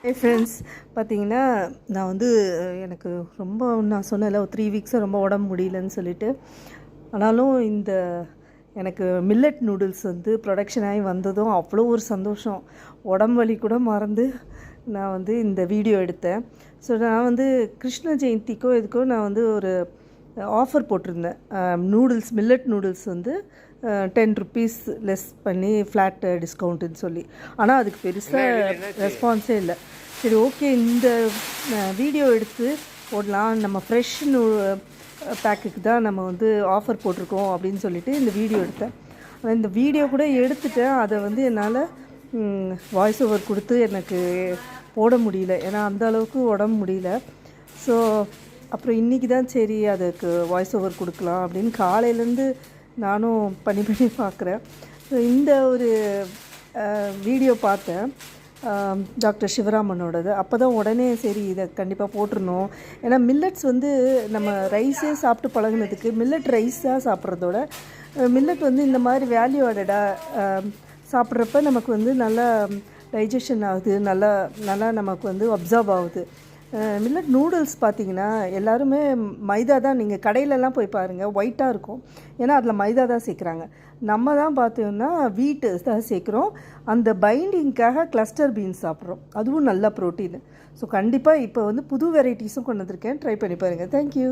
Hey friends, பார்த்தீங்கன்னா நான் வந்து எனக்கு ரொம்ப நான் சொன்னேன்ல ஒரு 3 வீக்ஸாக ரொம்ப உடம்பு முடியலன்னு சொல்லிட்டு. ஆனாலும் இந்த எனக்கு மில்லட் நூடுல்ஸ் வந்து ப்ரொடக்ஷன் ஆகி வந்ததும் அவ்வளோ ஒரு சந்தோஷம். உடம்பு வலி கூட மறந்து நான் வந்து இந்த வீடியோ எடுத்தேன். ஸோ நான் வந்து கிருஷ்ண ஜெயந்திக்கோ இதுக்கோ நான் வந்து ஒரு ஆஃபர் போட்டிருந்தேன். நூடுல்ஸ் மில்லட் நூடுல்ஸ் வந்து 10 ருப்பீஸ் லெஸ் பண்ணி ஃப்ளாட் டிஸ்கவுண்ட்டுன்னு சொல்லி. ஆனால் அதுக்கு பெருசாக ரெஸ்பான்ஸே இல்லை. சரி, ஓகே, இந்த வீடியோ எடுத்து போடலாம், நம்ம ஃப்ரெஷ் பேக்குக்கு தான் நம்ம வந்து ஆஃபர் போட்டிருக்கோம் அப்படின்னு சொல்லிட்டு இந்த வீடியோ எடுத்தேன். ஆனால் இந்த வீடியோ கூட எடுத்துட்டேன், அதை வந்து என்னால் வாய்ஸ் ஓவர் கொடுத்து எனக்கு போட முடியல, ஏன்னா அந்த அளவுக்கு உடம்பு முடியல. ஸோ அப்புறம் இன்றைக்கி தான் சரி அதுக்கு வாய்ஸ் ஓவர் கொடுக்கலாம் அப்படின்னு காலையிலேருந்து நானும் பண்ணி பார்க்குறேன். ஸோ இந்த ஒரு வீடியோ பார்த்தேன், டாக்டர் சிவராமனோடது. அப்போ தான் உடனே சரி இதை கண்டிப்பாக போட்டுருணும். ஏன்னா மில்லட்ஸ் வந்து நம்ம ரைஸே சாப்பிட்டு பழகினதுக்கு மில்லட் ரைஸாக சாப்பிட்றதோட மில்லட் வந்து இந்த மாதிரி வேல்யூ ஆடடாக சாப்பிட்றப்ப நமக்கு வந்து நல்லா டைஜஷன் ஆகுது, நல்லா நமக்கு வந்து அப்சர்வ் ஆகுது. மில்லட் நூடுல்ஸ் பார்த்திங்கன்னா எல்லாருமே மைதா தான், நீங்கள் கடையிலலாம் போய் பாருங்கள் ஒயிட்டாக இருக்கும், ஏன்னா அதில் மைதா தான் சேர்க்குறாங்க. நம்ம தான் பார்த்தோம்னா வீட்டு தான் சேர்க்குறோம். அந்த பைண்டிங்காக கிளஸ்டர் பீன்ஸ் சாப்பிட்றோம், அதுவும் நல்ல ப்ரோட்டீன். ஸோ கண்டிப்பாக இப்போ வந்து புது வெரைட்டிஸும் கொண்டு வந்திருக்கேன், ட்ரை பண்ணி பாருங்கள். தேங்க்யூ.